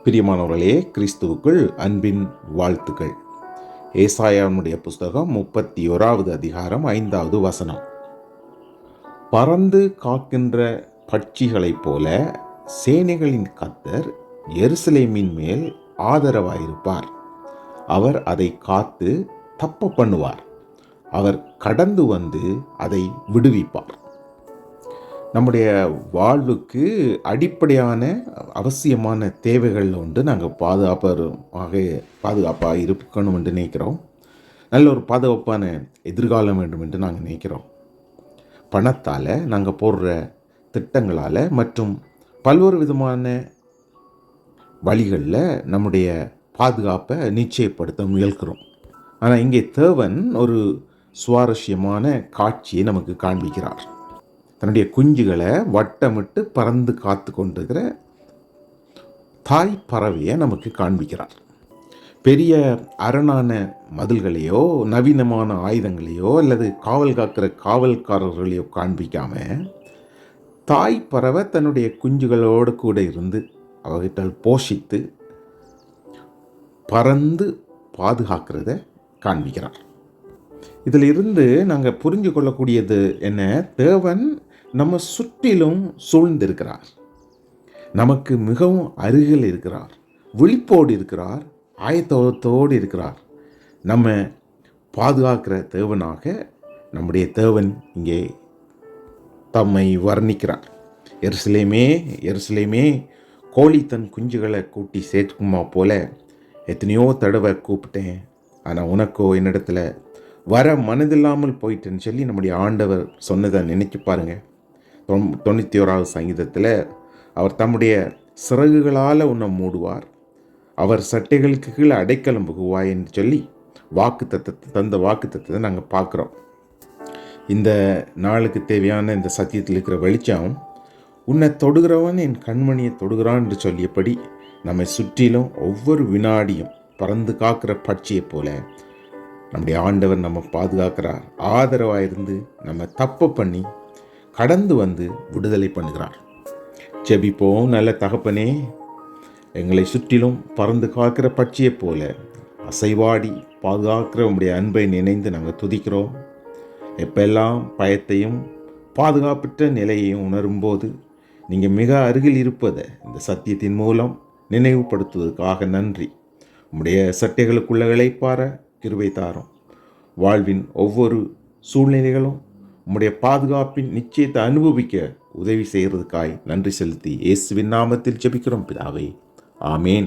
பிரியமானவர்களே, கிறிஸ்துவுக்குள் அன்பின் வாழ்த்துக்கள். ஏசாயாவுடைய புஸ்தகம் 31வது அதிகாரம் 5வது வசனம். பறந்து காக்கின்ற பட்சிகளைப் போல சேனைகளின் கர்த்தர் எருசலேமின் மேல் ஆதரவாயிருப்பார். அவர் அதை காத்து தப்ப பண்ணுவார். அவர் கடந்து வந்து அதை விடுவிப்பார். நம்முடைய வாழ்வுக்கு அடிப்படையான அவசியமான தேவைகள் உண்டு. நாங்கள் பாதுகாப்பாக இருக்கணும் என்று நினைக்கிறோம். நல்ல ஒரு பாதுகாப்பான எதிர்காலம் வேண்டும் என்று நாங்கள் நினைக்கிறோம். பணத்தால், நாங்கள் போடுற திட்டங்களால் மற்றும் பல்வேறு விதமான வழிகளில் நம்முடைய பாதுகாப்பை நிச்சயப்படுத்த முயல்கிறோம். ஆனால் இங்கே தேவன் ஒரு சுவாரஸ்யமான காட்சியை நமக்கு காண்பிக்கிறார். தன்னுடைய குஞ்சுகளை வட்டமிட்டு பறந்து காத்து கொண்டிருக்கிற தாய் பறவையை நமக்கு காண்பிக்கிறார். பெரிய அரணான மதில்களையோ நவீனமான ஆயுதங்களையோ அல்லது காவல் காக்கிற காவல்காரர்களையோ காண்பிக்காம தாய் பறவை தன்னுடைய குஞ்சுகளோடு கூட இருந்து அவர்கிட்ட போஷித்து பறந்து பாதுகாக்கிறத காண்பிக்கிறார். இதில் இருந்து நாங்கள் புரிஞ்சு கொள்ளக்கூடியது என்ன? தேவன் நம்ம சுற்றிலும் சூழ்ந்திருக்கிறார், நமக்கு மிகவும் அருகில் இருக்கிறார், விழிப்போடு இருக்கிறார், ஆயத்தத்தோடு இருக்கிறார். நம்ம பாதுகாக்கிற தேவனாக நம்முடைய தேவன் இங்கே தம்மை வர்ணிக்கிறார். எருசலேமே, எருசலேமே, கோழி தன் குஞ்சுகளை கூட்டி சேர்க்குமா போல எத்தனையோ தடவை கூப்பிட்டேன், ஆனால் உனக்கோ என்னிடத்துல வர மனதில்லாமல் போயிட்டுன்னு சொல்லி நம்முடைய ஆண்டவர் சொன்னதை நினைச்சு பாருங்கள். 91வது சங்கீதத்தில் அவர் தம்முடைய சிறகுகளால் உன்னை மூடுவார், அவர் சட்டைகளுக்கு கீழே அடைக்கலம் புகுவாய் என்று சொல்லி தந்த வாக்கு தத்தத்தை நாங்கள் பார்க்குறோம். இந்த நாளுக்கு தேவையான இந்த சத்தியத்தில் இருக்கிற வெளிச்சம், உன்னை தொடுகிறவன் என் கண்மணியை தொடுகிறான் என்று சொல்லியபடி நம்மை சுற்றிலும் ஒவ்வொரு வினாடியும் பறந்து காக்கிற பட்சியை போல நம்முடைய ஆண்டவர் நம்ம பாதுகாக்கிறார். ஆதரவாக இருந்து நம்ம தப்பு பண்ணி கடந்து வந்து விடுதலை பண்ணுகிறார். ஜெபிப்போம். நல்ல தகப்பனே, எங்களை சுற்றிலும் பறந்து காக்கிற பட்சியை போல அசைவாடி பாதுகாக்கிற உங்களுடைய அன்பை நினைந்து நாங்கள் துதிக்கிறோம். எப்பெல்லாம் பயத்தையும் பாதுகாப்பற்ற நிலையையும் உணரும்போது நீங்கள் மிக அருகில் இருப்பதை இந்த சத்தியத்தின் மூலம் நினைவுபடுத்துவதற்காக நன்றி. உம்முடைய சட்டைகளுக்குள்ள இளைப்பாற கிருபை தாரும். வாழ்வின் ஒவ்வொரு சூழ்நிலைகளும் உம்முடைய பாதுகாப்பின் நிச்சயத்தை அனுபவிக்க உதவி செய்கிறதுக்காய் நன்றி செலுத்தி இயேசுவின் நாமத்தில் ஜெபிக்கிறோம் பிதாவே. ஆமேன்.